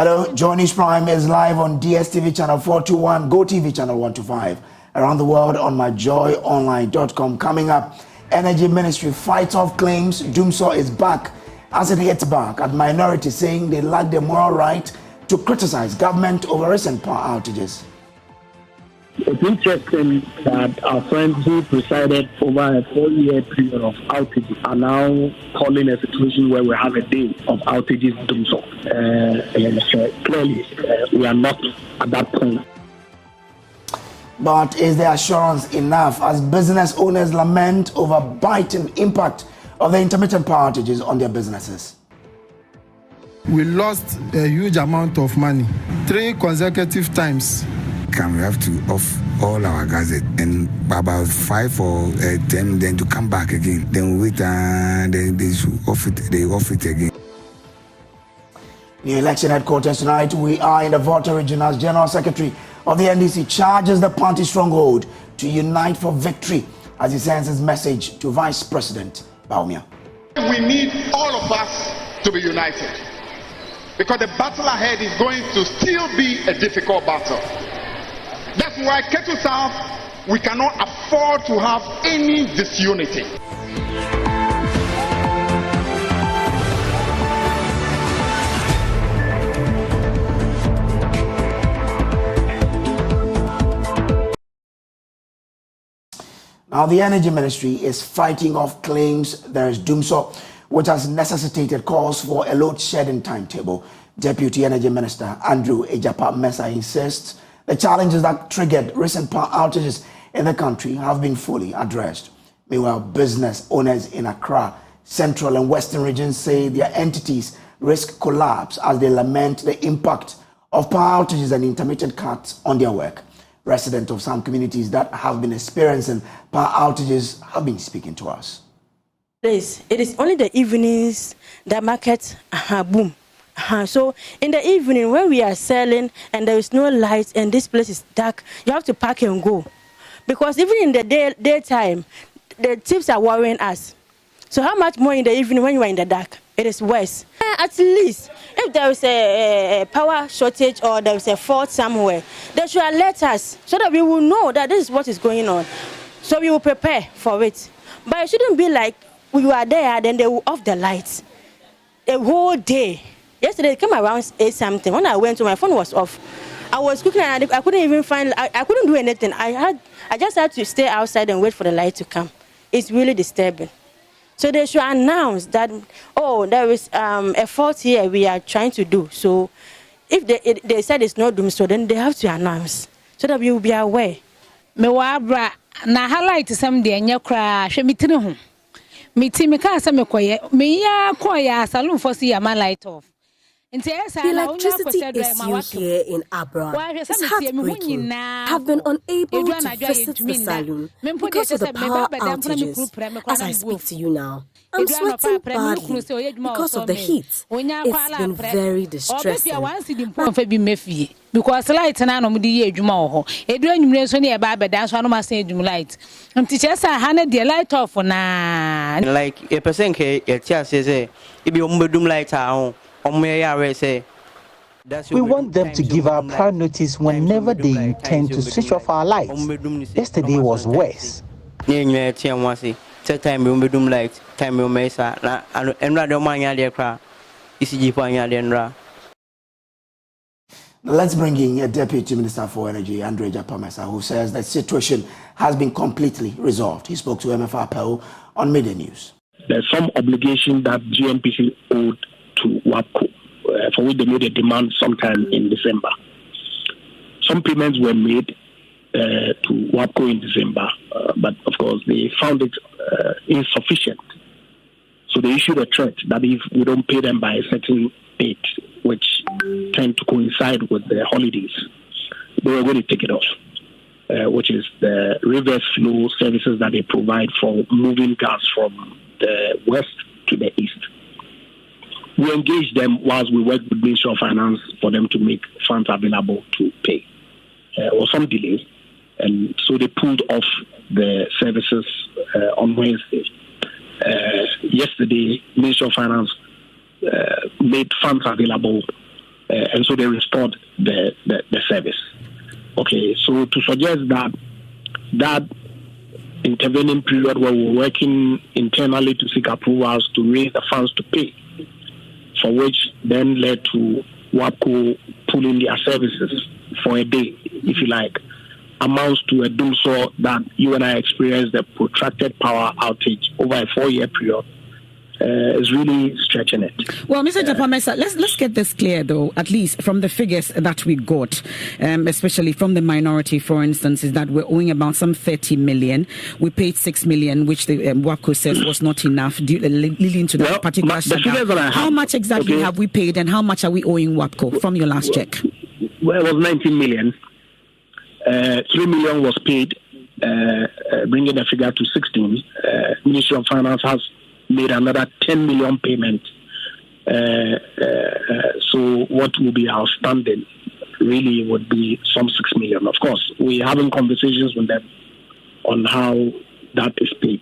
Hello, Joy News Prime is live on DSTV channel 421, GoTV channel 125, around the world on myjoyonline.com. Coming up, Energy Ministry fights off claims Dumsor is back as it hits back at minorities saying they lack the moral right to criticize government over recent power outages. It's interesting that our friends who presided over a 4-year period of outages are now calling a situation where we have a day of outages doing so. Clearly, we are not at that point. But is the assurance enough as business owners lament over biting impact of the intermittent power outages on their businesses? We lost a huge amount of money 3 consecutive times. We have to off all our gas and about 5 or 10 then to come back again. Then we wait and they off it again. New election headquarters tonight. We are in the Volta region as General Secretary of the NDC charges the party stronghold to unite for victory as he sends his message to Vice President Baumia. We need all of us to be united because the battle ahead is going to still be a difficult battle. That's why Ketu South, we cannot afford to have any disunity. Now, the Energy Ministry is fighting off claims there is Dumsor, which has necessitated calls for a load shedding timetable. Deputy Energy Minister Andrew Ejapa Mensah insists the challenges that triggered recent power outages in the country have been fully addressed. Meanwhile, business owners in Accra, Central and Western regions say their entities risk collapse as they lament the impact of power outages and intermittent cuts on their work. Residents of some communities that have been experiencing power outages have been speaking to us. It is only the evenings that markets boom. So in the evening when we are selling and there is no light and this place is dark, you have to pack and go. Because even in the daytime, the thieves are worrying us. So how much more in the evening when you are in the dark? It is worse. At least, if there is a power shortage or there is a fault somewhere, they should alert us so that we will know that this is what is going on. So we will prepare for it. But it shouldn't be like we are there, then they will off the lights. The whole day. Yesterday, it came around 8 something. When I went to my phone was off. I was cooking and I couldn't even find, I couldn't do anything. I just had to stay outside and wait for the light to come. It's really disturbing. So they should announce that, oh, there is a fault here we are trying to do. So if they said it's not doom, so then they have to announce so that we will be aware. Me wabra na highlight some de anya kra hwe mitiri ho. Mitimi ka asa me koye. Me ya koye salon for see ya man light off. The electricity issue here in Abra is heartbreaking. I've been unable to visit the salon because of the power outages. As I speak to you now, I'm sweating badly because of the heat. It's been very distressing. Because light na no mudi adwuma ho edu anwumre so ne e ba beda so no ma san adwum light mtiche sa ha na de light off na like a person ke e tia say e bi ombedum light a ho we want them to give our prior notice whenever they intend to switch off our lights. Yesterday was worse. Let's bring in a Deputy Minister for Energy, Andrew Ejapa Mensah, who says the situation has been completely resolved. He spoke to MFRPO on Media News. There's some obligation that GNPC owed to WAPCO, for which they made a demand sometime in December. Some payments were made to WAPCO in December, but of course they found it insufficient. So they issued a threat that if we don't pay them by a certain date, which tend to coincide with the holidays, they were going to take it off, which is the reverse flow services that they provide for moving gas from the west to the east. We engaged them whilst we worked with the Ministry of Finance for them to make funds available to pay. There was some delays, and so they pulled off the services on Wednesday. Yesterday, Ministry of Finance made funds available and so they restored the service. Okay, so to suggest that intervening period where we're working internally to seek approvals to raise the funds to pay, for which then led to WAPCO pulling their services for a day, if you like, amounts to a doomsaw that you and I experienced a protracted power outage over a 4-year period. Is really stretching it. Well, Mr. Japamesa, let's get this clear, though, at least from the figures that we got, especially from the minority, for instance, is that we're owing about some 30 million. We paid 6 million, which the WAPCO says was not enough, leading to that particular shutdown. How much exactly have we paid, and how much are we owing WAPCO from your last check? Well, it was 19 million. 3 million was paid, bringing the figure to 16. Ministry of Finance has made another 10 million payment. So what will be outstanding really would be some 6 million. Of course, we're having conversations with them on how that is paid.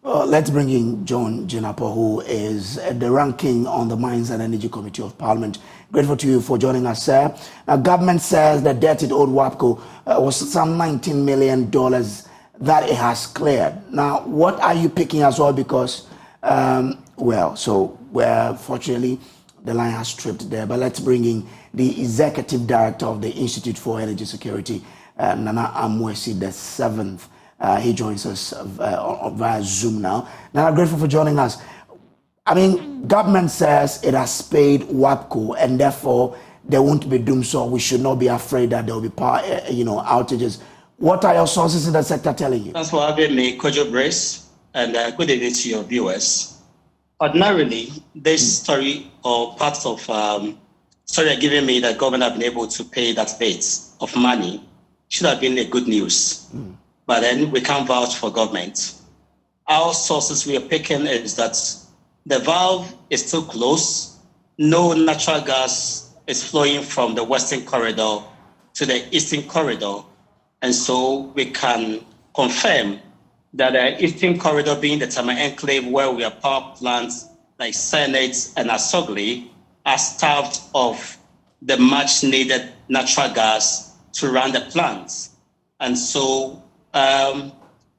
Let's bring in John Jinapor, who is the ranking on the Mines and Energy Committee of Parliament. Grateful to you for joining us, sir. Now, government says the debt it owed WAPCO was some $19 million that it has cleared. Now, what are you picking as well? Because fortunately, the line has tripped there. But let's bring in the Executive Director of the Institute for Energy Security, Nana Amwesi the 7th. He joins us via Zoom now. Nana, grateful for joining us. I mean, government says it has paid WAPCO, and therefore there won't be doom. So we should not be afraid that there will be power, outages. What are your sources in the sector telling you? Thanks for having me, Kojo Brace. And good evening to your viewers. Ordinarily, this story or part of story you're giving me that government have been able to pay that debt of money should have been a good news. But then we can't vouch for government. Our sources we are picking is that the valve is still closed. No natural gas is flowing from the western corridor to the eastern corridor. And so we can confirm that the eastern corridor being the Tama enclave where we have power plants like Senate and Asogli are starved of the much needed natural gas to run the plants. And so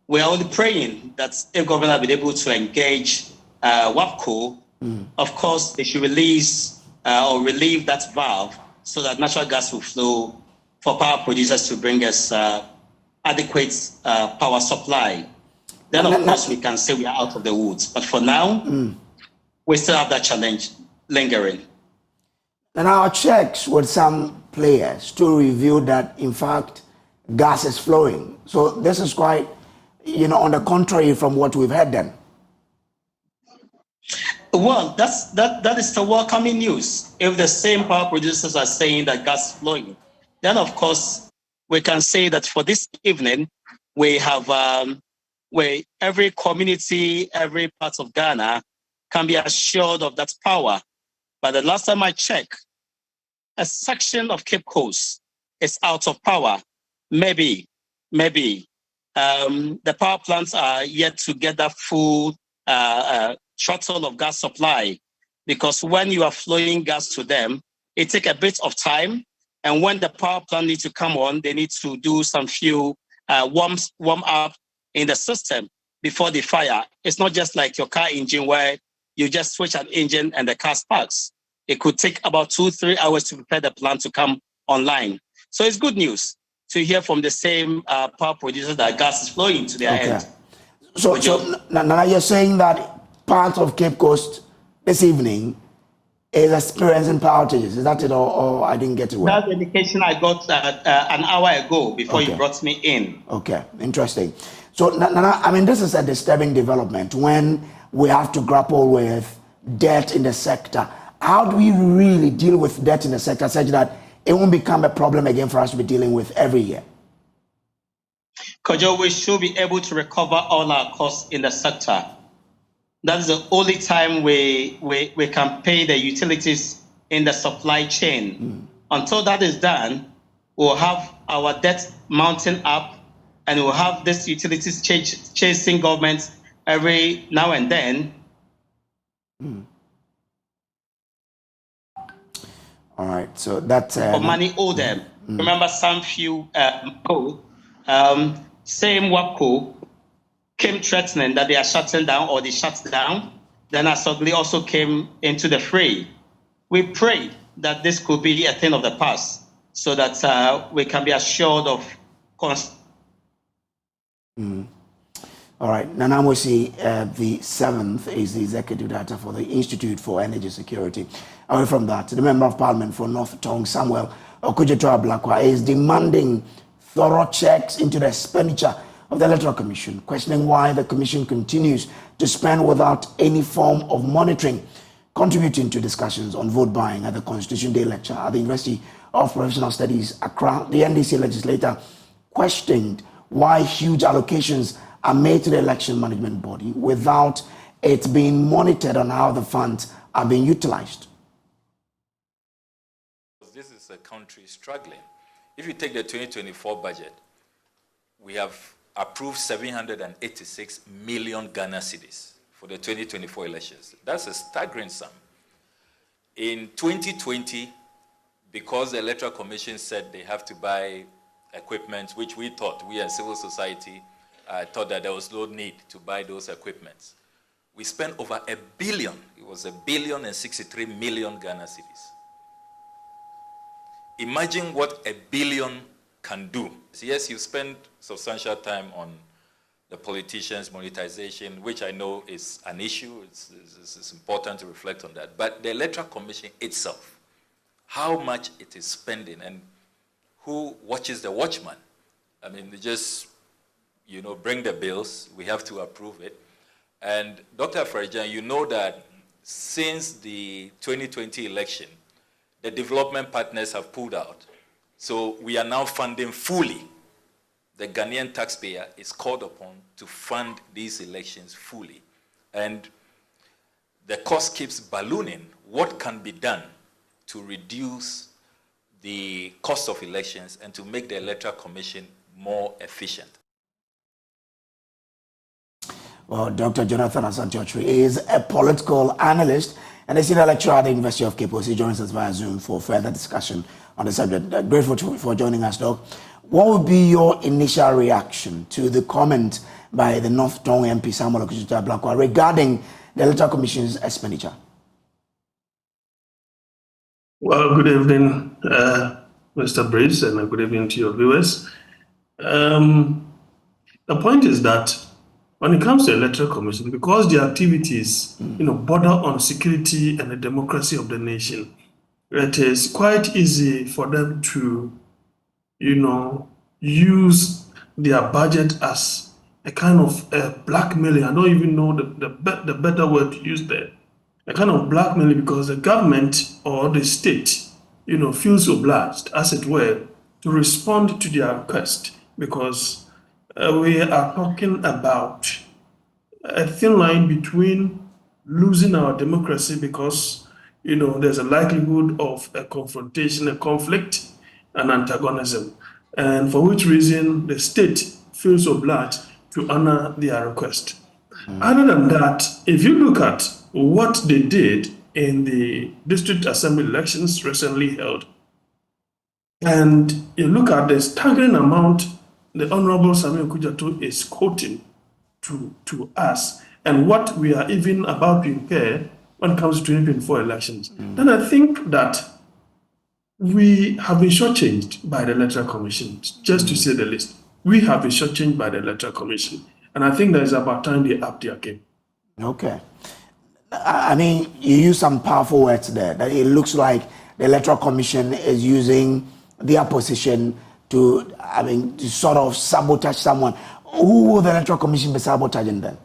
we're only praying that if government have been able to engage WAPCO, of course they should release or relieve that valve so that natural gas will flow for power producers to bring us adequate power supply. Then, of course, we can say we are out of the woods. But for now, we still have that challenge lingering. And our checks with some players to reveal that, in fact, gas is flowing. So this is quite, on the contrary from what we've heard then. Well, that is the welcoming news. If the same power producers are saying that gas is flowing, then, of course, we can say that for this evening, we have... where every community, every part of Ghana can be assured of that power. But the last time I checked, a section of Cape Coast is out of power. Maybe. The power plants are yet to get that full throttle of gas supply, because when you are flowing gas to them, it takes a bit of time. And when the power plant needs to come on, they need to do some few warm up in the system before the fire. It's not just like your car engine where you just switch an engine and the car sparks. It could take about 2-3 hours to prepare the plant to come online. So it's good news to hear from the same power producers that gas is flowing to their end. So now you're saying that part of Cape Coast this evening is experiencing power outages. Is that it, or I didn't get it well? That's the indication I got an hour ago before you brought me in. Okay, interesting. So, Nana, I mean, this is a disturbing development when we have to grapple with debt in the sector. How do we really deal with debt in the sector such that it won't become a problem again for us to be dealing with every year? Kojo, we should be able to recover all our costs in the sector. That is the only time we can pay the utilities in the supply chain. Until that is done, we'll have our debt mounting up, and we'll have these utilities chasing government every now and then. All right, so that's for money owed them. Remember, some few same WAPCO came threatening that they are shutting down or they shut down. Then Asogli also came into the fray. We prayed that this could be a thing of the past, so that we can be assured of. All right, Nanamosi, the 7th is the executive director for the Institute for Energy Security. Away from that, the Member of Parliament for North Tongue, Samuel Okudzeto-Ablakwa, is demanding thorough checks into the expenditure of the Electoral Commission, questioning why the Commission continues to spend without any form of monitoring, contributing to discussions on vote buying at the Constitution Day lecture at the University of Professional Studies, Accra. The NDC legislator questioned why huge allocations are made to the election management body without it being monitored on how the funds are being utilized. This is a country struggling. If you take the 2024 budget, we have approved 786 million Ghana cedis for the 2024 elections. That's a staggering sum. In 2020, because the Electoral Commission said they have to buy equipment, which we thought, we as civil society, thought that there was no need to buy those equipments. We spent over $1 billion. It was $1.063 billion Ghana cedis. Imagine what $1 billion can do. Yes, you spend substantial time on the politicians' monetization, which I know is an issue. It's important to reflect on that. But the Electoral Commission itself, how much it is spending and who watches the watchman? I mean, they just, bring the bills. We have to approve it. And Dr. Farajan, you know that since the 2020 election, the development partners have pulled out. So we are now funding fully. The Ghanaian taxpayer is called upon to fund these elections fully. And the cost keeps ballooning. What can be done to reduce the cost of elections and to make the Electoral Commission more efficient? Well, Dr. Jonathan Asamoah is a political analyst and a senior lecturer at the University of Cape Coast. He joins us via Zoom for further discussion on the subject. Grateful for joining us, Doc. What would be your initial reaction to the comment by the North Tongue MP Samuel Okudzeto-Ablakwa regarding the Electoral Commission's expenditure? Well, good evening, Mr. Brace, and good evening to your viewers. The point is that when it comes to the Electoral Commission, because the activities, border on security and the democracy of the nation, it is quite easy for them to, use their budget as a kind of blackmailing. I don't even know the better word to use there. A kind of blackmailing, because the government or the state, feels obliged, as it were, to respond to their request, because we are talking about a thin line between losing our democracy because, there's a likelihood of a confrontation, a conflict, an antagonism, and for which reason the state feels obliged to honor their request. Other than that, if you look at what they did in the district assembly elections recently held, and you look at the staggering amount the Honorable Samuel Okudzeto is quoting to us, and what we are even about to incur when it comes to 2024 elections, then I think that we have been shortchanged by the Electoral Commission, just to say the least. We have been shortchanged by the Electoral Commission, and I think that it's about time they up their game. Okay. I mean, you use some powerful words there, that it looks like the Electoral Commission is using their position to sort of sabotage someone. Who will the Electoral Commission be sabotaging then?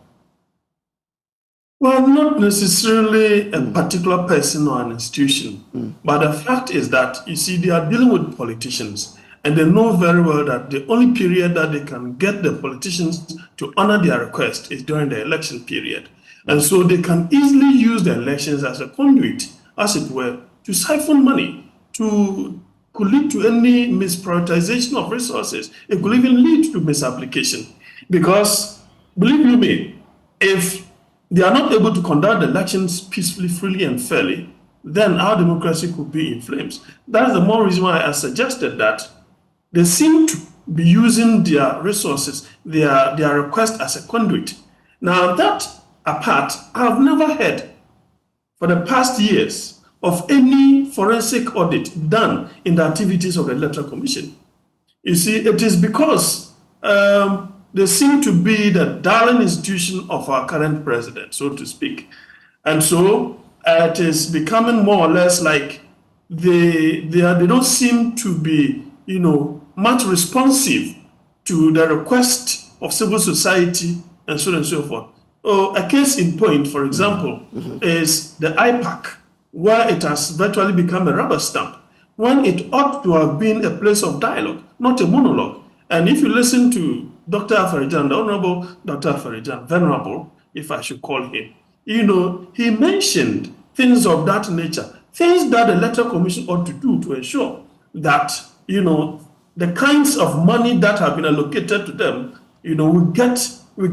Well, not necessarily a particular person or an institution, but the fact is that, you see, they are dealing with politicians, and they know very well that the only period that they can get the politicians to honor their request is during the election period. And so they can easily use the elections as a conduit, as it were, to siphon money, could lead to any misprioritization of resources. It could even lead to misapplication. Because, believe you me, if they are not able to conduct the elections peacefully, freely, and fairly, then our democracy could be in flames. That's the more reason why I suggested that they seem to be using their resources, their request as a conduit. Now, that apart, I've never heard for the past years of any forensic audit done in the activities of the Electoral Commission. You see, it is because they seem to be the darling institution of our current president, so to speak. And so it is becoming more or less like they don't seem to be, much responsive to the request of civil society and so on and so forth. A case in point, for example, is the IPAC, where it has virtually become a rubber stamp, when it ought to have been a place of dialogue, not a monologue. And if you listen to Dr. Afarijan, the Honorable Dr. Afarijan, Venerable, if I should call him, he mentioned things of that nature, things that the Electoral Commission ought to do to ensure that, the kinds of money that have been allocated to them, we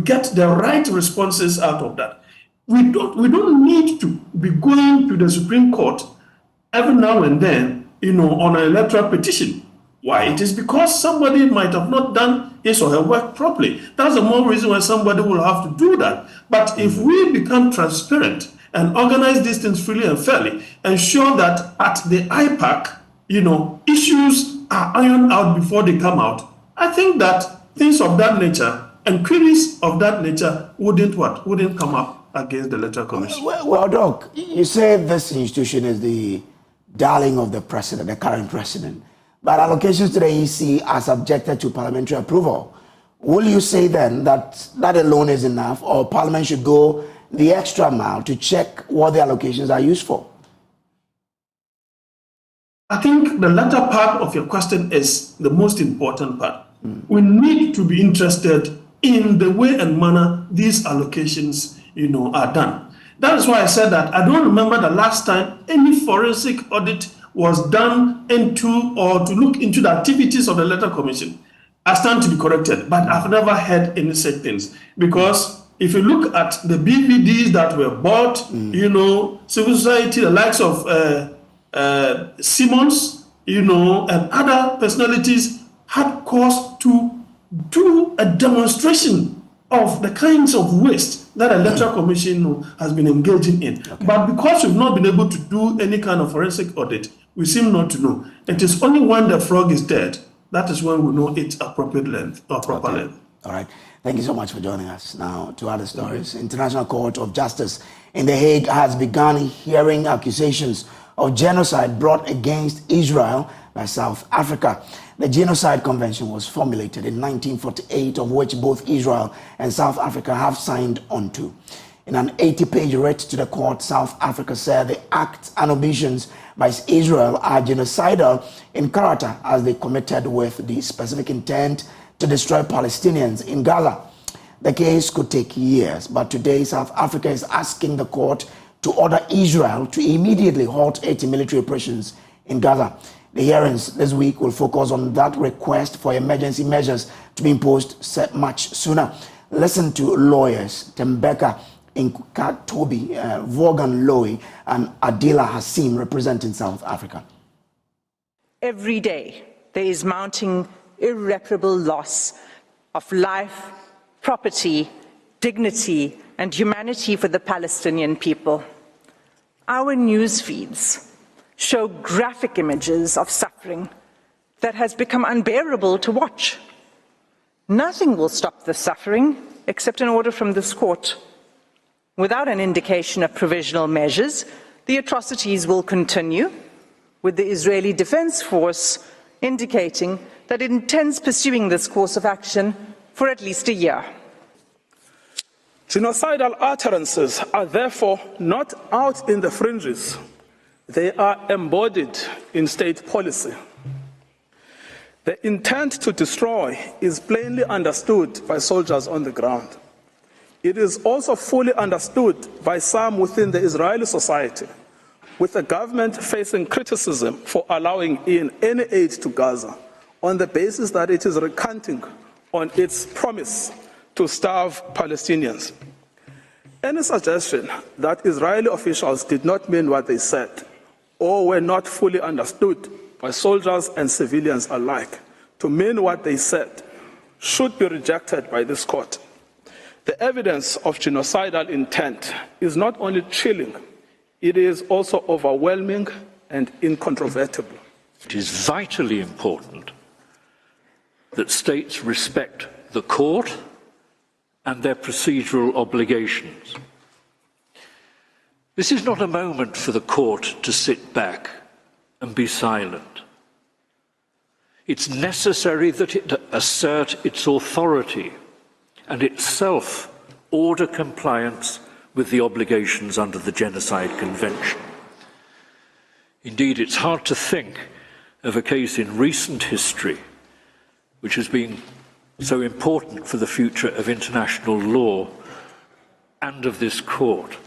get the right responses out of that. We don't need to be going to the Supreme Court every now and then, on an electoral petition. Why? It is because somebody might have not done his or her work properly. That's the more reason why somebody will have to do that. But if we become transparent and organize these things freely and fairly, ensure that at the IPAC, issues are ironed out before they come out, I think that things of that nature and queries of that nature wouldn't come up against the Electoral Commission. Well, Doc, you say this institution is the darling of the president, the current president, but allocations to the EC are subjected to parliamentary approval. Will you say then that that alone is enough, or Parliament should go the extra mile to check what the allocations are used for? I think the latter part of your question is the most important part. We need to be interested in the way and manner these allocations, are done. That is why I said that I don't remember the last time any forensic audit was done into or to look into the activities of the Electoral Commission. I stand to be corrected, but I've never heard any such things. Because if you look at the BVDs that were bought, civil society, the likes of Simmons, and other personalities had cause to do a demonstration of the kinds of waste that the Electoral Commission has been engaging in. Okay. But because we've not been able to do any kind of forensic audit, we seem not to know. It is only when the frog is dead, that is when we know its appropriate length or proper length. All right. Thank you so much for joining us. Now to other stories. International Court of Justice in The Hague has begun hearing accusations of genocide brought against Israel by South Africa. The Genocide Convention was formulated in 1948, of which both Israel and South Africa have signed onto. In an 80-page writ to the court, South Africa said the acts and omissions by Israel are genocidal in character, as they committed with the specific intent to destroy Palestinians in Gaza. The case could take years, but today South Africa is asking the court to order Israel to immediately halt its military operations in Gaza. The hearings this week will focus on that request for emergency measures to be imposed much sooner. Listen to lawyers Tembeka Nkatobi, Vaughan Lowy, and Adila Hassim representing South Africa. Every day there is mounting irreparable loss of life, property, dignity, and humanity for the Palestinian people. Our news feeds show graphic images of suffering that has become unbearable to watch. Nothing will stop the suffering except an order from this court. Without an indication of provisional measures, the atrocities will continue, with the Israeli Defense Force indicating that it intends pursuing this course of action for at least a year. Genocidal utterances are therefore not out in the fringes. They are embodied in state policy. The intent to destroy is plainly understood by soldiers on the ground. It is also fully understood by some within the Israeli society, with the government facing criticism for allowing in any aid to Gaza on the basis that it is recanting on its promise to starve Palestinians. Any suggestion that Israeli officials did not mean what they said or were not fully understood by soldiers and civilians alike to mean what they said should be rejected by this court. The evidence of genocidal intent is not only chilling, it is also overwhelming and incontrovertible. It is vitally important that states respect the court and their procedural obligations. This is not a moment for the court to sit back and be silent. It's necessary that it assert its authority and itself order compliance with the obligations under the Genocide Convention. Indeed, it's hard to think of a case in recent history which has been so important for the future of international law and of this court.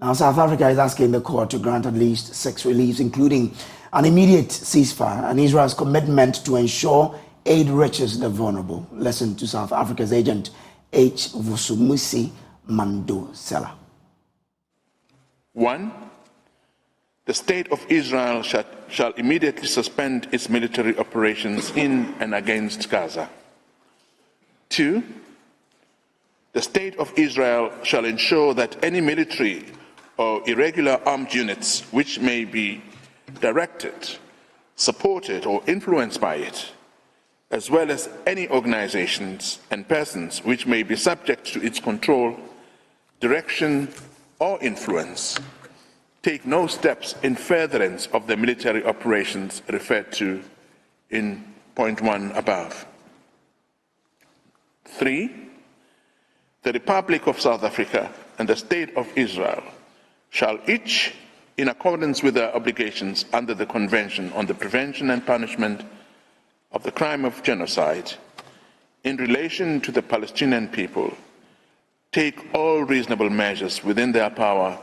Now, South Africa is asking the court to grant at least 6 reliefs, including an immediate ceasefire and Israel's commitment to ensure aid reaches the vulnerable. Listen to South Africa's agent H. Vusumusi Mandosela. 1. The state of Israel shall immediately suspend its military operations in and against Gaza. 2. The state of Israel shall ensure that any military or irregular armed units which may be directed, supported, or influenced by it, as well as any organizations and persons which may be subject to its control, direction, or influence, take no steps in furtherance of the military operations referred to in point 1 above. 3. The Republic of South Africa and the State of Israel shall each, in accordance with their obligations under the Convention on the Prevention and Punishment of the Crime of Genocide, in relation to the Palestinian people, take all reasonable measures within their power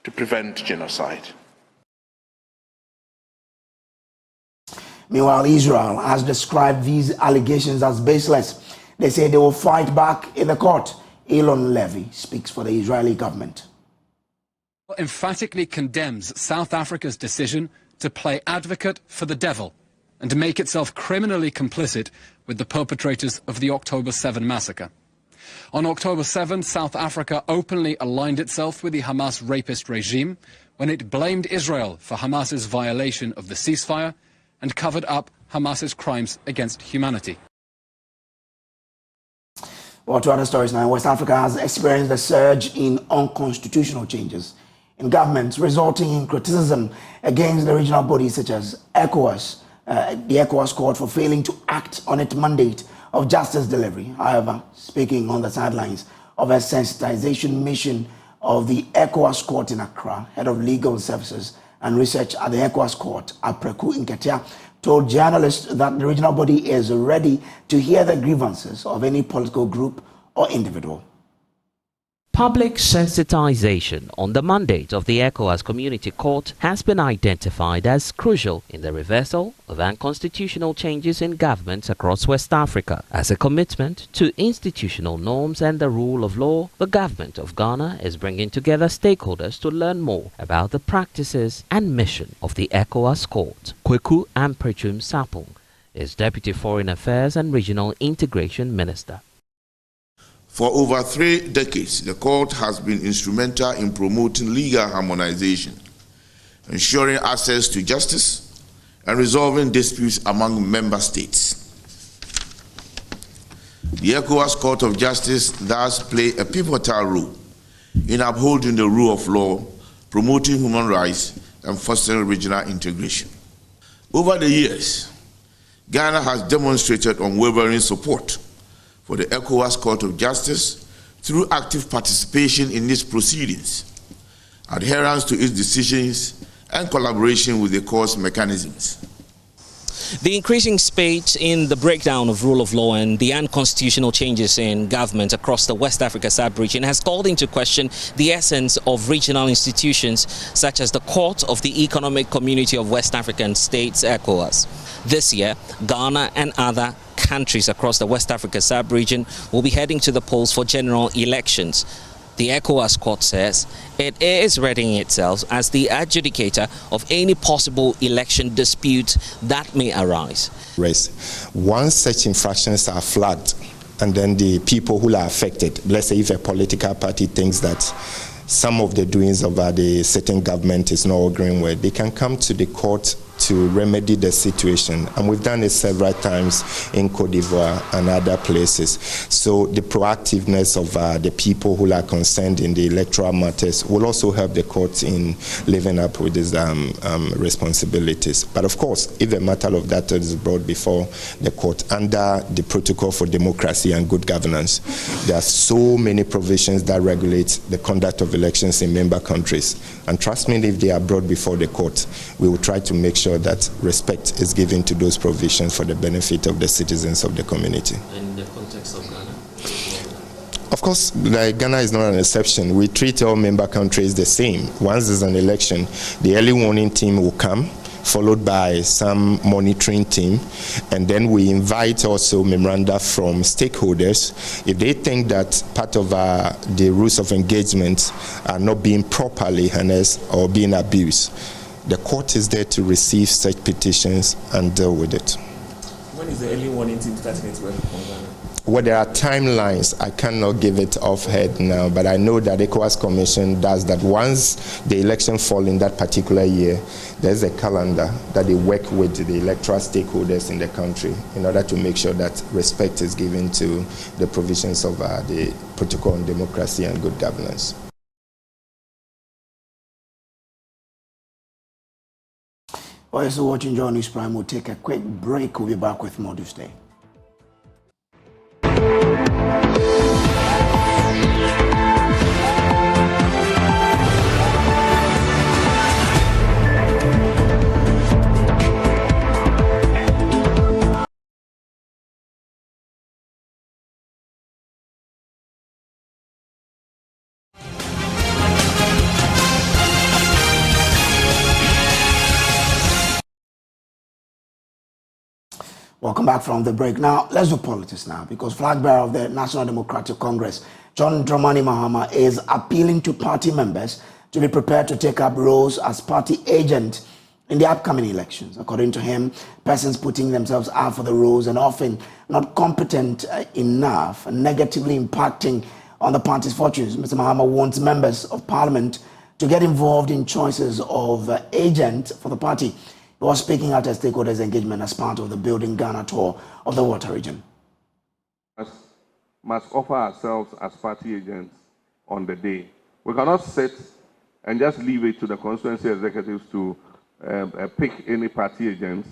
to prevent genocide. Meanwhile, Israel has described these allegations as baseless. They say they will fight back in the court. Elon Levy speaks for the Israeli government. Emphatically condemns South Africa's decision to play advocate for the devil and to make itself criminally complicit with the perpetrators of the October 7 massacre. On October 7, South Africa openly aligned itself with the Hamas rapist regime when it blamed Israel for Hamas's violation of the ceasefire and covered up Hamas's crimes against humanity. Well, to other stories now, West Africa has experienced a surge in unconstitutional changes in governments, resulting in criticism against the regional bodies such as ECOWAS, the ECOWAS court for failing to act on its mandate of justice delivery. However, speaking on the sidelines of a sensitization mission of the ECOWAS court in Accra, head of legal services and research at the ECOWAS court, Apreku Nketia, told journalists that the regional body is ready to hear the grievances of any political group or individual. Public sensitization on the mandate of the ECOWAS Community Court has been identified as crucial in the reversal of unconstitutional changes in governments across West Africa. As a commitment to institutional norms and the rule of law, the government of Ghana is bringing together stakeholders to learn more about the practices and mission of the ECOWAS Court. Kweku Amprechum Sapong is Deputy Foreign Affairs and Regional Integration Minister. For over 3 decades, the court has been instrumental in promoting legal harmonization, ensuring access to justice, and resolving disputes among member states. The ECOWAS Court of Justice thus plays a pivotal role in upholding the rule of law, promoting human rights, and fostering regional integration. Over the years, Ghana has demonstrated unwavering support for the ECOWAS Court of Justice through active participation in its proceedings, adherence to its decisions, and collaboration with the court's mechanisms. The increasing spate in the breakdown of rule of law and the unconstitutional changes in government across the West Africa sub-region has called into question the essence of regional institutions such as the Court of the Economic Community of West African States, ECOWAS. This year, Ghana and other countries across the West Africa sub-region will be heading to the polls for general elections. The ECOWAS court says it is readying itself as the adjudicator of any possible election dispute that may arise. Once such infractions are flagged, and then the people who are affected, let's say if a political party thinks that some of the doings of the sitting government is not agreeing with, they can come to the court to remedy the situation. And we've done it several times in Cote d'Ivoire and other places. So the proactiveness of the people who are concerned in the electoral matters will also help the court in living up with these responsibilities. But of course, if a matter of that is brought before the court under the Protocol for Democracy and Good Governance, there are so many provisions that regulate the conduct of elections in member countries. And trust me, if they are brought before the court, we will try to make sure that respect is given to those provisions for the benefit of the citizens of the community. In the context of Ghana? Of course, Ghana is not an exception. We treat all member countries the same. Once there's an election, the early warning team will come, followed by some monitoring team, and then we invite also memoranda from stakeholders. If they think that part of the rules of engagement are not being properly harnessed or being abused, the court is there to receive such petitions and deal with it. When is the early warning team starting its work from Ghana? Well, there are timelines. I cannot give it off head now, but I know that the ECOWAS Commission does that. Once the election falls in that particular year, there's a calendar that they work with the electoral stakeholders in the country in order to make sure that respect is given to the provisions of the Protocol on Democracy and Good Governance. While you're watching John News Prime, we'll take a quick break. We'll be back with more to stay. Welcome back from the break. Now, let's do politics now, because flag bearer of the National Democratic Congress, John Dramani Mahama, is appealing to party members to be prepared to take up roles as party agent in the upcoming elections. According to him, persons putting themselves out for the roles and often not competent enough, negatively impacting on the party's fortunes. Mr. Mahama wants members of parliament to get involved in choices of agent for the party. He was speaking at a stakeholders engagement as part of the Building Ghana tour of the water region. Must offer ourselves as party agents on the day. We cannot sit and just leave it to the constituency executives to pick any party agents,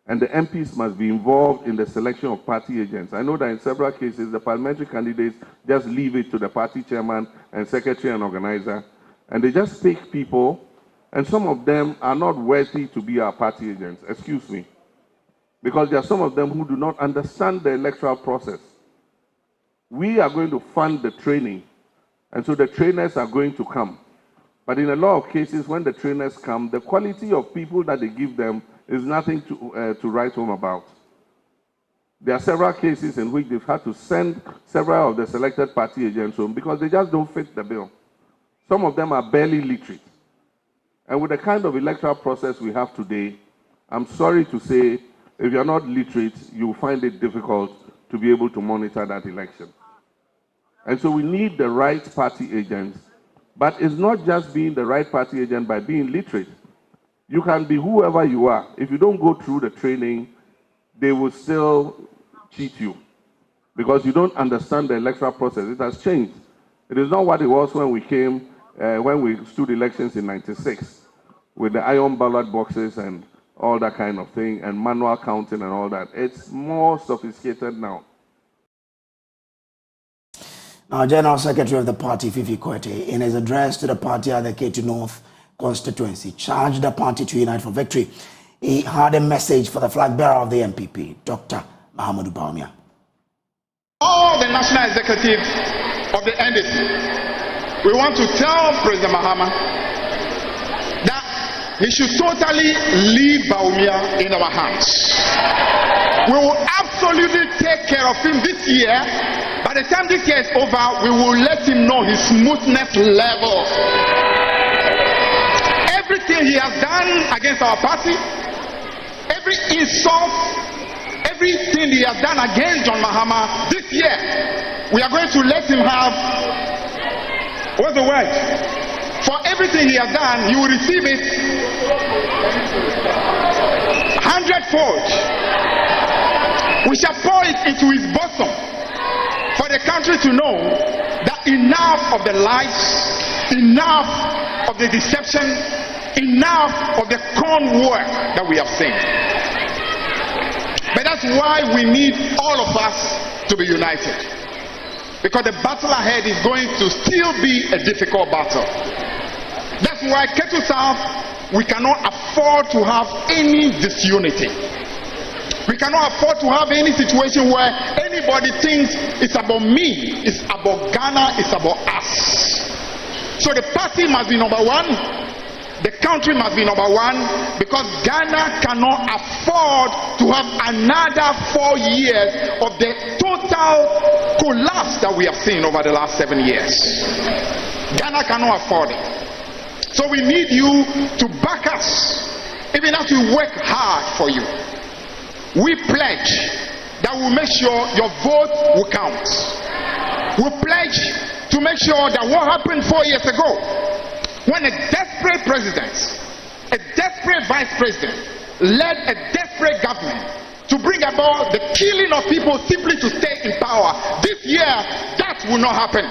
and the MPs must be involved in the selection of party agents. I know that in several cases, the parliamentary candidates just leave it to the party chairman and secretary and organizer, and they just pick people, and some of them are not worthy to be our party agents, excuse me, because there are some of them who do not understand the electoral process. We are going to fund the training, and so the trainers are going to come. But in a lot of cases, when the trainers come, the quality of people that they give them is nothing to write home about. There are several cases in which they've had to send several of the selected party agents home because they just don't fit the bill. Some of them are barely literate. And with the kind of electoral process we have today, I'm sorry to say, if you're not literate, you'll find it difficult to be able to monitor that election. And so we need the right party agents, but it's not just being the right party agent by being literate. You can be whoever you are. If you don't go through the training, they will still cheat you because you don't understand the electoral process. It has changed. It is not what it was when we came, when we stood elections in '96 with the iron ballot boxes and all that kind of thing, and manual counting and all that. It's more sophisticated now. Now, General Secretary of the party, Fifi Kwete, in his address to the party at the Ketu North constituency, charged the party to unite for victory. He had a message for the flag bearer of the MPP, Dr. Mahamudu Bawumia. All the national executives of the NDC, we want to tell President Mahama that he should totally leave Bawumia in our hands. We will absolutely take care of him this year. By the time this year is over, we will let him know his smoothness level. Everything he has done against our party, every insult, everything he has done against John Mahama, this year, we are going to let him have, what's the word? For everything he has done, he will receive it 100-fold. We shall pour it into his bosom for the country to know that enough of the lies, enough of the deception, enough of the con work that we have seen. But that's why we need all of us to be united. Because the battle ahead is going to still be a difficult battle. That's why Ketu South, we cannot afford to have any disunity. We cannot afford to have any situation where anybody thinks it's about me, it's about Ghana, it's about us. So the party must be number one, the country must be number one, because Ghana cannot afford to have another 4 years of the total collapse that we have seen over the last 7 years. Ghana cannot afford it. So we need you to back us, even as we work hard for you. We pledge that we'll make sure your vote will count. We pledge to make sure that what happened 4 years ago, when a desperate president, a desperate vice president, led a desperate government to bring about the killing of people simply to stay in power, this year, that will not happen.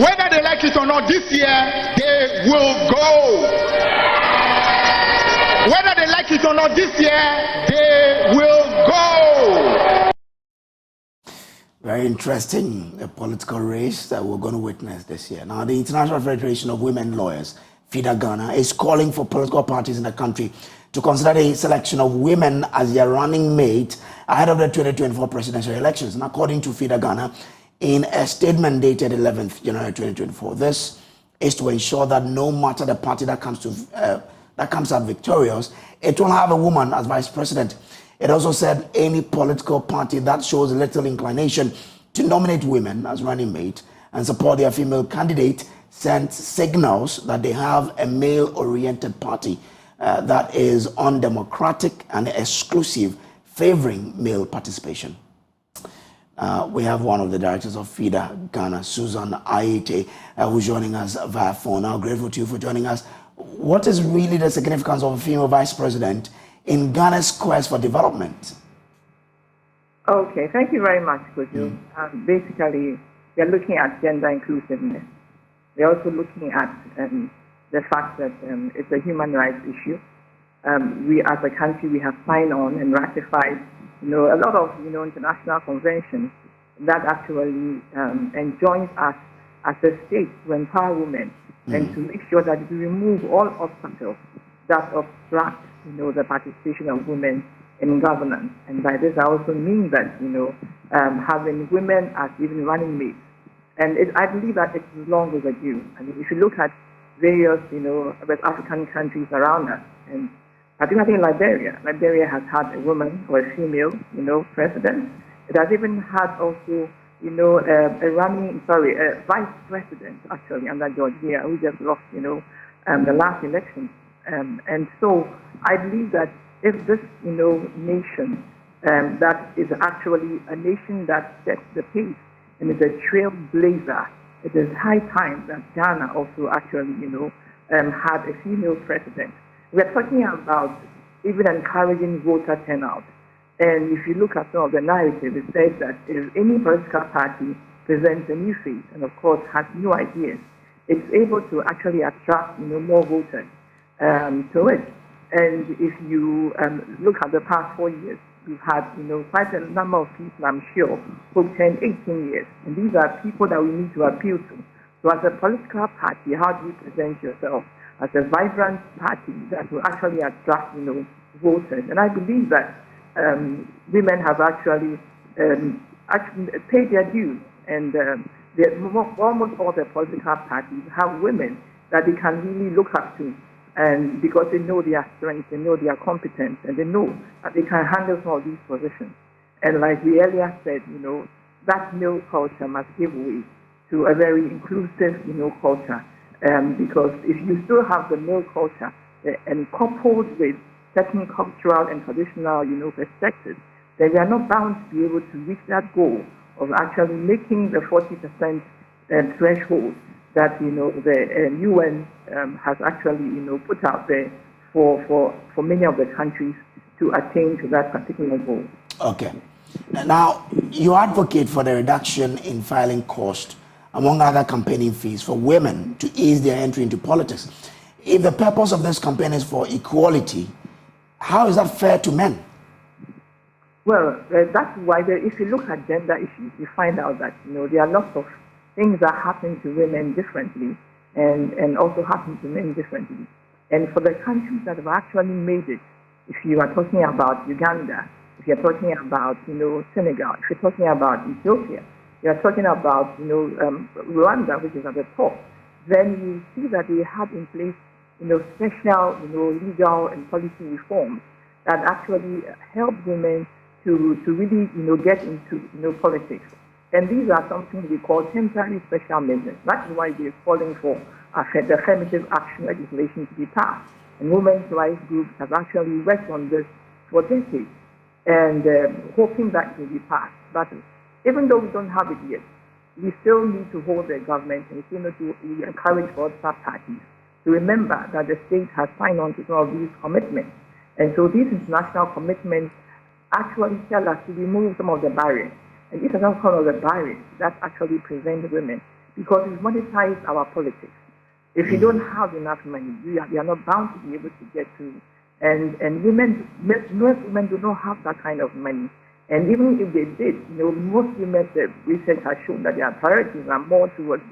Whether they like it or not, this year, they will go. Whether they like it or not, this year, they will go. Very interesting political race that we're going to witness this year. Now, the International Federation of Women Lawyers, FIDA Ghana, is calling for political parties in the country to consider the selection of women as their running mate ahead of the 2024 presidential elections. And according to FIDA Ghana, in a statement dated 11th January 2024, this is to ensure that no matter the party that comes out victorious, it will have a woman as vice president. It also said any political party that shows little inclination to nominate women as running mate and support their female candidate sends signals that they have a male-oriented party that is undemocratic and exclusive, favoring male participation. We have one of the directors of FIDA Ghana, Susan Ayete, who's joining us via phone. Now, grateful to you for joining us. What is really the significance of a female vice president in Ghana's quest for development? Okay, thank you very much, Kojo. Basically, we are looking at gender inclusiveness. We are also looking at the fact that it's a human rights issue. We, as a country, we have signed on and ratified a lot of international conventions that actually enjoins us as a state to empower women and to make sure that we remove all obstacles that obstruct the participation of women in governance. And by this I also mean that having women as even running mates. And I believe that it's long overdue. I mean, if you look at various West African countries around us, and I think Liberia has had a woman or a female, president. It has even had also, a vice president actually under George Weah, who just lost, the last election. And so I believe that if this, nation that is actually a nation that sets the pace and is a trailblazer, it is high time that Ghana also actually, had a female president. We're talking about even encouraging voter turnout. And if you look at some of the narrative, it says that if any political party presents a new face and, of course, has new ideas, it's able to actually attract, more voters to it. And if you look at the past 4 years, we've had, quite a number of people, I'm sure, who've turned 18 years. And these are people that we need to appeal to. So as a political party, how do you present yourself as a vibrant party that will actually attract, voters? And I believe that women have actually actually pay their dues. And almost all the political parties have women that they can really look up to, and because they know their strengths, they know their competence, and they know that they can handle some of these positions. And like we earlier said, that male culture must give way to a very inclusive, culture. Because if you still have the male culture and coupled with certain cultural and traditional, perspectives, then we are not bound to be able to reach that goal of actually making the 40% threshold that the UN has actually put out there for many of the countries to attain to that particular goal. Okay. Now, you advocate for the reduction in filing cost, among other campaigning fees, for women to ease their entry into politics. If the purpose of this campaign is for equality, how is that fair to men? Well, that's why if you look at gender issues, you find out that there are lots of things that happen to women differently and also happen to men differently. And for the countries that have actually made it, if you are talking about Uganda, if you're talking about Senegal, if you're talking about Ethiopia, you're talking about Rwanda, which is at the top, then you see that they have in place special legal and policy reforms that actually help women to really get into politics. And these are something we call temporary special measures. That's why we're calling for the affirmative action legislation to be passed. And women's rights groups have actually worked on this for decades and hoping that it will be passed. But even though we don't have it yet, we still need to hold the government and we still need to encourage political parties to remember that the state has signed on to some of these commitments. And so these international commitments actually tell us to remove some of the barriers. And these are not some of the barriers that actually prevent women, because it monetizes our politics. If you don't have enough money, you are not bound to be able to get to. And most women do not have that kind of money. And even if they did, most women, the research has shown that their priorities are more towards,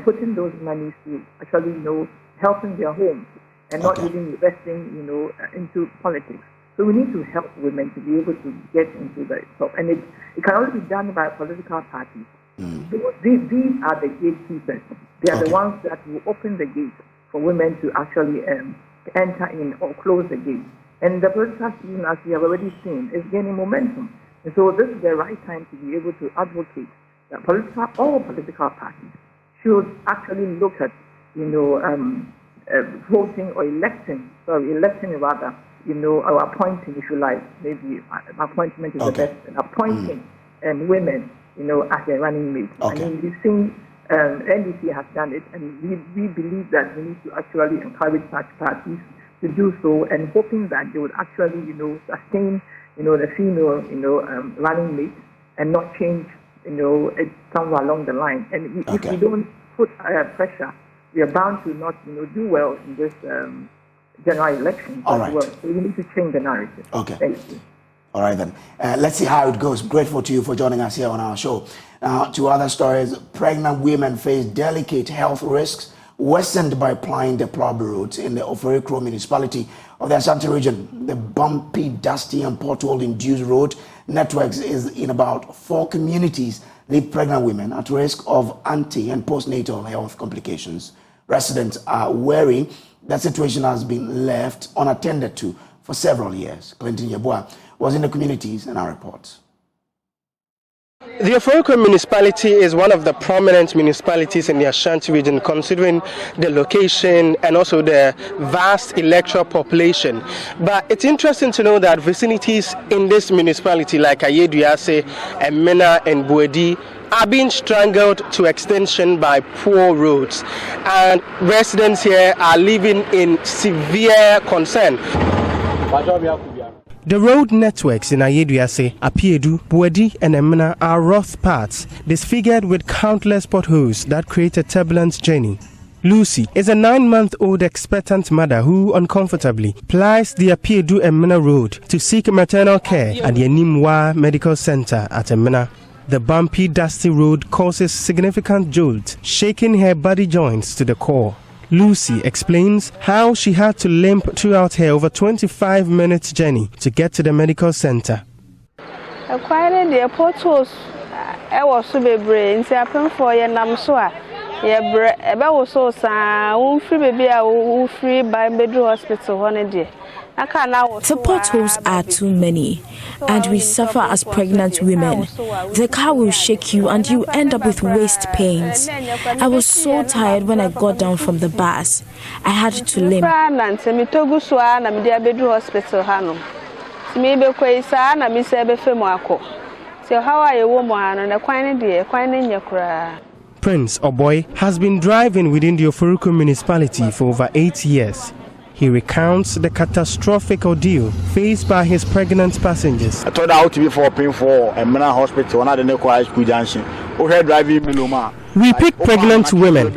putting those monies to actually, helping their homes and not even investing, into politics. So we need to help women to be able to get into the top. And it can only be done by political parties. These are the gatekeepers. They are the ones that will open the gate for women to actually enter in or close the gate. And the political scene, as we have already seen, is gaining momentum. And so this is the right time to be able to advocate that all political parties should actually look at, voting or electing or appointing, if you like, maybe appointment is the best, appointing women, as a running mate. I mean, we've seen NDC has done it, and we believe that we need to actually encourage such parties to do so, and hoping that they would actually, sustain, the female, running mate, and not change, it somewhere along the line. And if we don't put pressure, we are bound to not, do well in this general election as well. So we need to change the narrative. Okay. Thank you. All right then. Let's see how it goes. Grateful to you for joining us here on our show. Now, to other stories, pregnant women face delicate health risks worsened by applying the deplorable roads in the Electoral municipality of the Ashanti region. The bumpy, dusty, and pothole-induced road networks is in about 4 communities leave pregnant women at risk of ante- and postnatal health complications. Residents are wary that situation has been left unattended to for several years. Clinton Yeboah was in the communities and our reports. The Electoral municipality is one of the prominent municipalities in the Ashanti region, considering the location and also the vast electoral population. But it's interesting to know that vicinities in this municipality, like Ayeduase, Emena, and Buedi, are being strangled to extinction by poor roads. And residents here are living in severe concern. The road networks in Ayeduase, Apiedu, Buedi, and Emena are rough paths, disfigured with countless potholes that create a turbulent journey. Lucy is a 9-month-old expectant mother who uncomfortably plies the Apiedu Emena road to seek maternal care at the Enimwa Medical Center at Emena. The bumpy, dusty road causes significant jolt, shaking her body joints to the core. Lucy explains how she had to limp throughout her over 25 minutes journey to get to the medical center. Acquired the potholes. I was so be brain, say, I for your namsoa. Yeah, about so, sir, free baby, I free by Bedroom Hospital, 1 day. The potholes are too many, and we suffer as pregnant women. The car will shake you and you end up with waist pains. I was so tired when I got down from the bus. I had to limp. Prince Oboy has been driving within the Ofuruku municipality for over 8 years. He recounts the catastrophic ordeal faced by his pregnant passengers. I thought out to be for paying for a mental hospital and the High School Junction. We pick pregnant women,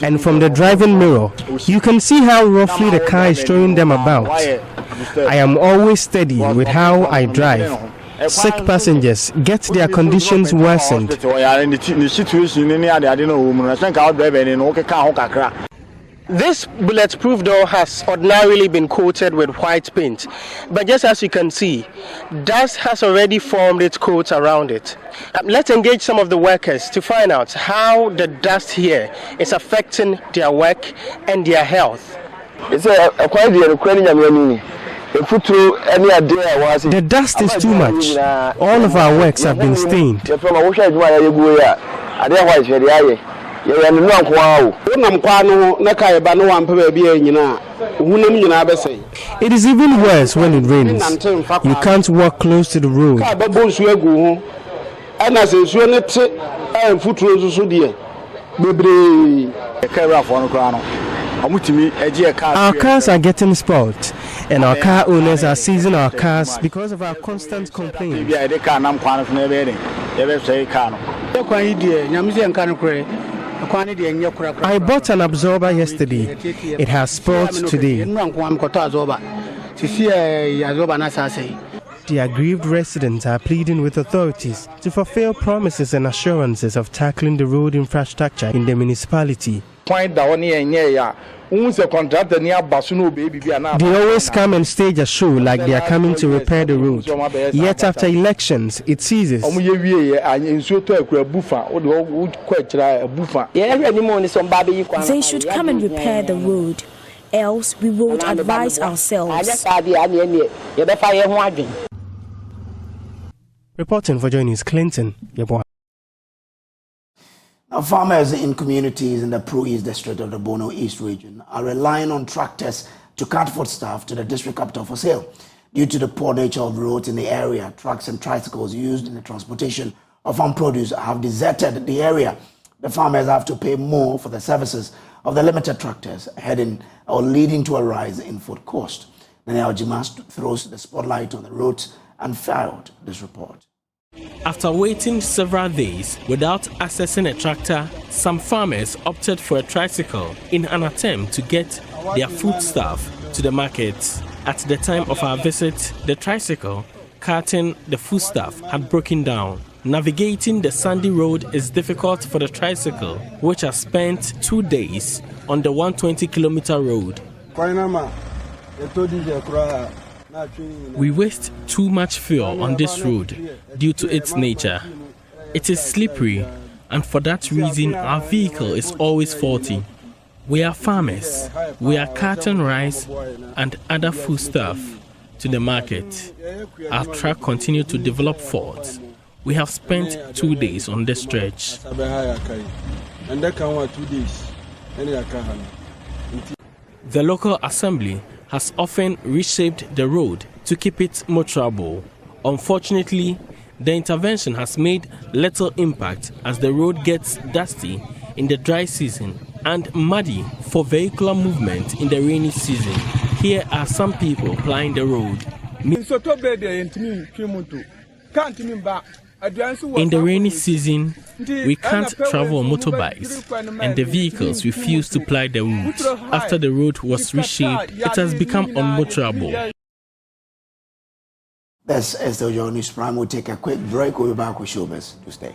and from the driving mirror, you can see how roughly the car is throwing them about. I am always steady with how I drive. Sick passengers get their conditions worsened. This bulletproof door has ordinarily been coated with white paint, but just as you can see, dust has already formed its coat around it. Let's engage some of the workers to find out how the dust here is affecting their work and their health. The dust is too much. All of our works have been stained. It is even worse when it rains. You can't walk close to the road. Our cars are getting spoiled, and our car owners are seizing our cars because of our constant complaints. I bought an absorber yesterday. It has spoiled today. The aggrieved residents are pleading with authorities to fulfill promises and assurances of tackling the road infrastructure in the municipality. They always come and stage a show like they are coming to repair the road. Yet after elections, it ceases. They should come and repair the road, else we would advise ourselves. Reporting for Joy News, Clinton. Now, farmers in communities in the Pro-East district of the Bono East region are relying on tractors to cart foodstuff to the district capital for sale. Due to the poor nature of roads in the area, trucks and tricycles used in the transportation of farm produce have deserted the area. The farmers have to pay more for the services of the limited tractors, leading to a rise in food cost. Daniel Jimas throws the spotlight on the roads and filed this report. After waiting several days without accessing a tractor, some farmers opted for a tricycle in an attempt to get their foodstuff to the markets. At the time of our visit, the tricycle carting the foodstuff had broken down. Navigating the sandy road is difficult for the tricycle, which has spent 2 days on the 120-kilometer road. We waste too much fuel on this road due to its nature. It is slippery, and for that reason our vehicle is always faulty. We are farmers. We are carting rice and other foodstuff to the market. Our truck continued to develop faults. We have spent 2 days on this stretch. The local assembly has often reshaped the road to keep it motorable. Unfortunately, the intervention has made little impact as the road gets dusty in the dry season and muddy for vehicular movement in the rainy season. Here are some people plying the road. In the rainy season, we can't travel on motorbikes, and the vehicles refuse to ply the route. After the road was reshaped, it has become unmotorable. This is the Joy News Prime. We'll take a quick break. We'll be back with showbiz to stay.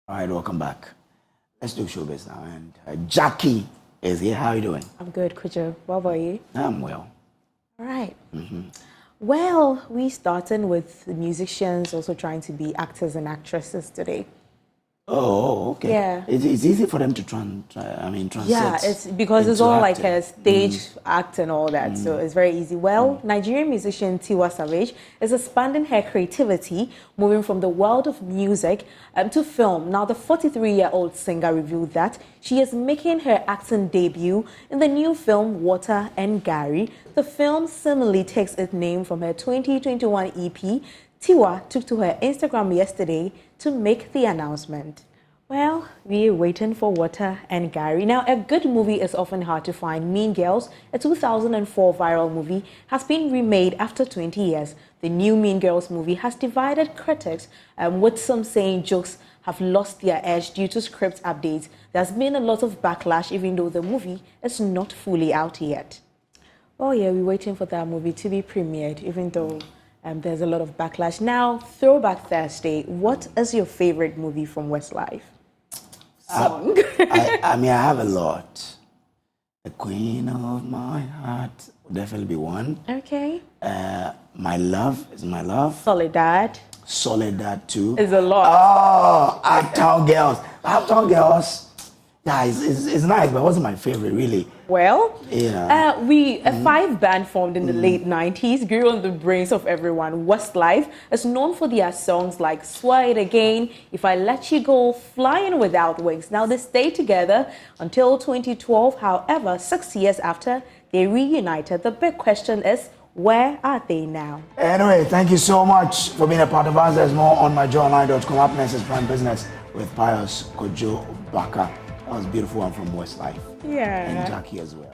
All right, welcome back. Let's do showbiz now. And Jackie is here. How are you doing? I'm good, Kujo. What about you? I'm well. All right. Well, we starting with the musicians also trying to be actors and actresses today. Oh, okay. Yeah. It's easy for them to transit. Yeah, it's because it's all like a stage act and all that, so it's very easy. Well, Nigerian musician Tiwa Savage is expanding her creativity, moving from the world of music to film. Now, the 43-year-old singer revealed that she is making her acting debut in the new film Water and Gary. The film similarly takes its name from her 2021 EP. Tiwa took to her Instagram yesterday to make the announcement. Well, we're waiting for Water and Gary. Now, a good movie is often hard to find. Mean Girls, a 2004 viral movie, has been remade after 20 years. The new Mean Girls movie has divided critics, with some saying jokes have lost their edge due to script updates. There's been a lot of backlash, even though the movie is not fully out yet. Oh yeah, we're waiting for that movie to be premiered, even though there's a lot of backlash. Now, Throwback Thursday, what is your favorite movie from Westlife? Song. I have a lot. The Queen of My Heart will definitely be one. Okay. My Love is My Love. Soledad. Soledad too. Is a lot. Oh, Uptown Girls. Uptown Girls. Yeah, it's nice, but it wasn't my favorite, really. Well, yeah. A five band formed in the late 90s grew on the brains of everyone. Westlife is known for their songs like Swear It Again, If I Let You Go, Flying Without Wings. Now, they stayed together until 2012. However, 6 years after, they reunited. The big question is, where are they now? Anyway, thank you so much for being a part of us. There's more on myjoyonline.com. Up next is Prime Business with Pius Kojo Baka. That was a beautiful one from Westlife. Yeah. And Jackie as well.